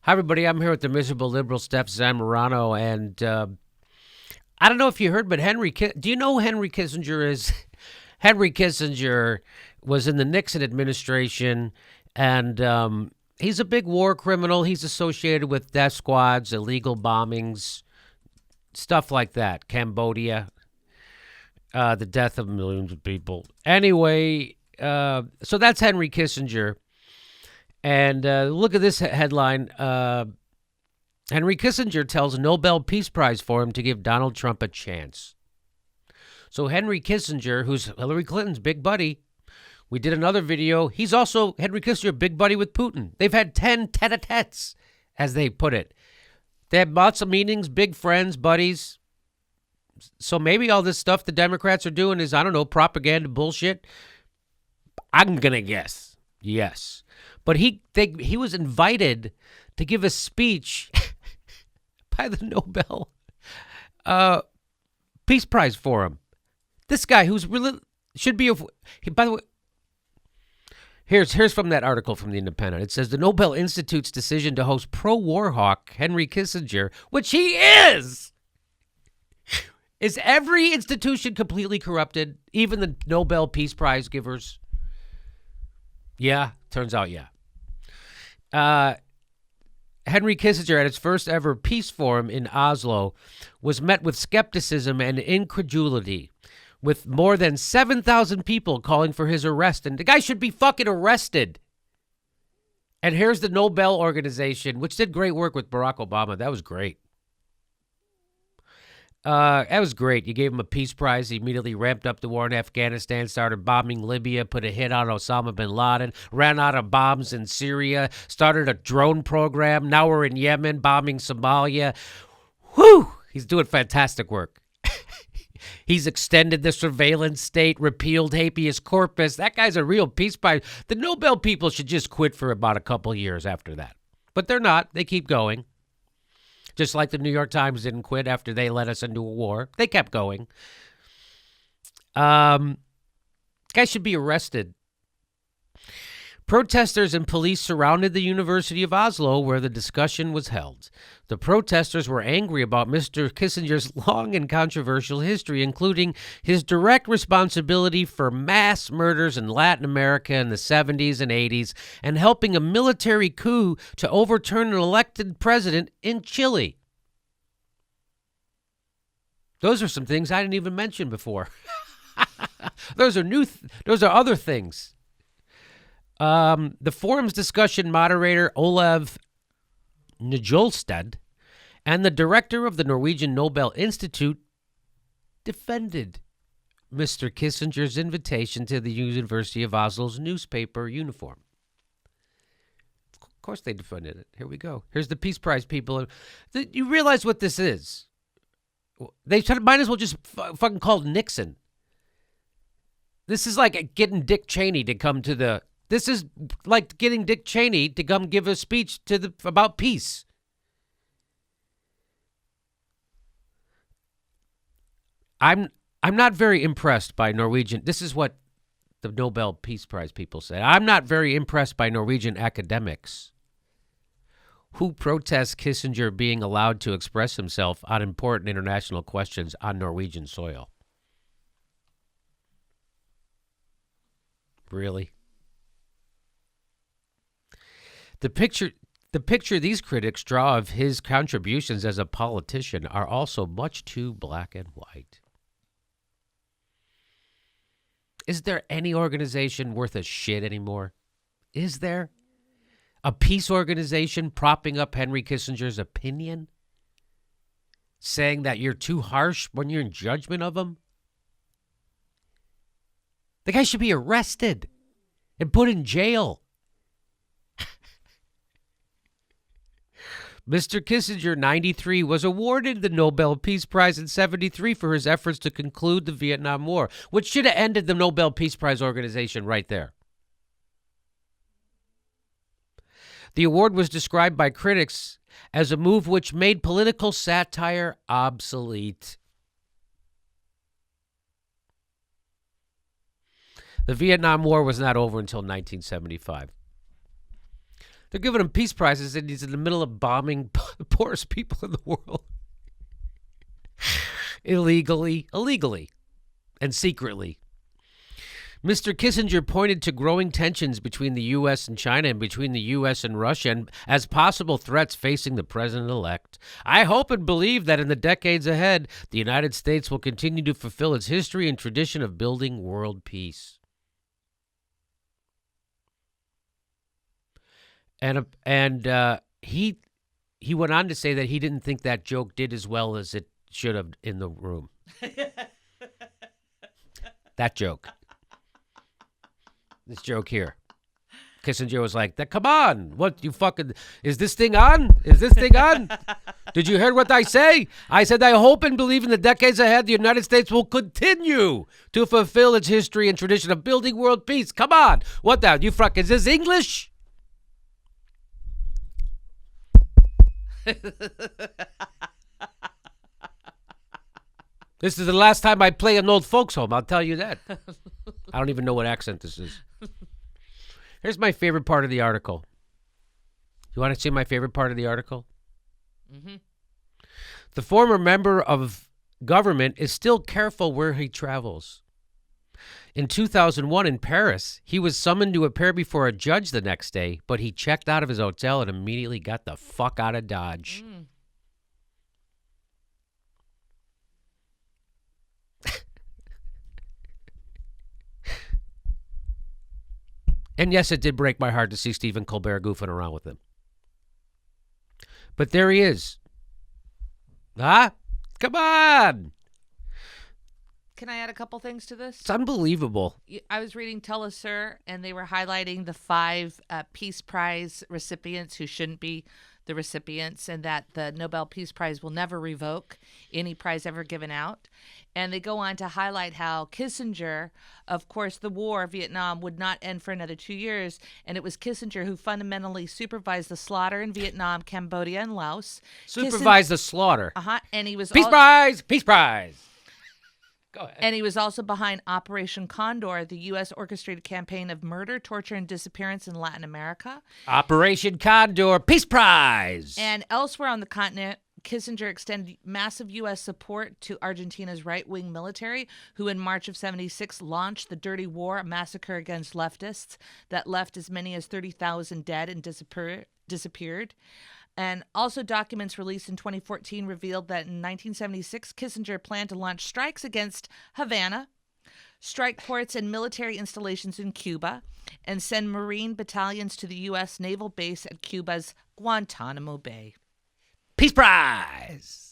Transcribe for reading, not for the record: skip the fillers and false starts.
Hi, everybody. I'm here with the miserable liberal Steph Zamorano, and I don't know if you heard, but do you know who Henry Kissinger is? Henry Kissinger was in the Nixon administration, and he's a big war criminal. He's associated with death squads, illegal bombings, stuff like that. Cambodia, the death of millions of people. Anyway, so that's Henry Kissinger. And look at this headline. Henry Kissinger tells a Nobel Peace Prize for him to give Donald Trump a chance. So Henry Kissinger, who's Hillary Clinton's big buddy, we did another video. He's also, Henry Kissinger, big buddy with Putin. They've had 10 tete-a-tetes, as they put it. They have lots of meetings, big friends, buddies. So maybe all this stuff the Democrats are doing is, I don't know, propaganda bullshit. I'm going to guess yes. But he was invited to give a speech by the Nobel Peace Prize for him. This guy who's really should be by the way. Here's from that article from the Independent. It says the Nobel Institute's decision to host pro-war hawk Henry Kissinger, which he is every institution completely corrupted, even the Nobel Peace Prize givers? Yeah, turns out yeah. Henry Kissinger, at his first ever peace forum in Oslo, was met with skepticism and incredulity, with more than 7,000 people calling for his arrest. And the guy should be fucking arrested. And here's the Nobel organization, which did great work with Barack Obama. That was great. That was great. You gave him a peace prize. He immediately ramped up the war in Afghanistan, started bombing Libya, put a hit on Osama bin Laden, ran out of bombs in Syria, started a drone program. Now we're in Yemen, bombing Somalia. Whew! He's doing fantastic work. He's extended the surveillance state, repealed habeas corpus. That guy's a real peace prize. The Nobel people should just quit for about a couple years after that. But they're not. They keep going. Just like the New York Times didn't quit after they led us into a war. They kept going. Guy should be arrested. Protesters and police surrounded the University of Oslo where the discussion was held. The protesters were angry about Mr. Kissinger's long and controversial history, including his direct responsibility for mass murders in Latin America in the 70s and 80s and helping a military coup to overturn an elected president in Chile. Those are some things I didn't even mention before. Those are other things. The forum's discussion moderator, Olav Njolstad, and the director of the Norwegian Nobel Institute defended Mr. Kissinger's invitation to the University of Oslo's newspaper uniform. Of course they defended it. Here we go. Here's the Peace Prize people. You realize what this is. They might as well just fucking call Nixon. This is like getting Dick Cheney to come to the... This is like getting Dick Cheney to come give a speech about peace. I'm not very impressed by Norwegian. This is what the Nobel Peace Prize people say. I'm not very impressed by Norwegian academics who protest Kissinger being allowed to express himself on important international questions on Norwegian soil. Really? The picture these critics draw of his contributions as a politician are also much too black and white. Is there any organization worth a shit anymore? Is there? A peace organization propping up Henry Kissinger's opinion? Saying that you're too harsh when you're in judgment of him? The guy should be arrested and put in jail. Mr. Kissinger, 93, was awarded the Nobel Peace Prize in 73 for his efforts to conclude the Vietnam War, which should have ended the Nobel Peace Prize organization right there. The award was described by critics as a move which made political satire obsolete. The Vietnam War was not over until 1975. They're giving him peace prizes, and he's in the middle of bombing the poorest people in the world. Illegally, and secretly. Mr. Kissinger pointed to growing tensions between the U.S. and China and between the U.S. and Russia and as possible threats facing the president-elect. I hope and believe that in the decades ahead, the United States will continue to fulfill its history and tradition of building world peace. And he went on to say that he didn't think that joke did as well as it should have in the room. That joke. This joke here. Kissinger was like, come on. What, you fucking... Is this thing on? Is this thing on? Did you hear what I say? I said, I hope and believe in the decades ahead, the United States will continue to fulfill its history and tradition of building world peace. Come on. What the... You fuck... Is this English? This is the last time I play an old folks home, I'll tell you that. I don't even know what accent this is. Here's my favorite part of the article. You want to see my favorite part of the article? Mm-hmm. The former member of government is still careful where he travels. In 2001 in Paris, he was summoned to appear before a judge the next day, but he checked out of his hotel and immediately got the fuck out of Dodge. And yes, it did break my heart to see Stephen Colbert goofing around with him. But there he is. Huh? Come on. Can I add a couple things to this? It's unbelievable. I was reading Tell Us Sir, and they were highlighting the 5 Peace Prize recipients who shouldn't be the recipients, and that the Nobel Peace Prize will never revoke any prize ever given out. And they go on to highlight how Kissinger, of course, the war, Vietnam, would not end for another 2 years. And it was Kissinger who fundamentally supervised the slaughter in Vietnam, Cambodia, and Laos. Supervised the slaughter. And he was Peace Prize! Peace Prize! Go ahead. And he was also behind Operation Condor, the U.S. orchestrated campaign of murder, torture, and disappearance in Latin America. Operation Condor, Peace Prize! And elsewhere on the continent, Kissinger extended massive U.S. support to Argentina's right-wing military, who in March of 1976 launched the Dirty War, a massacre against leftists that left as many as 30,000 dead and disappeared. And also documents released in 2014 revealed that in 1976, Kissinger planned to launch strikes against Havana, strike ports and military installations in Cuba, and send Marine battalions to the U.S. naval base at Cuba's Guantanamo Bay. Peace Prize!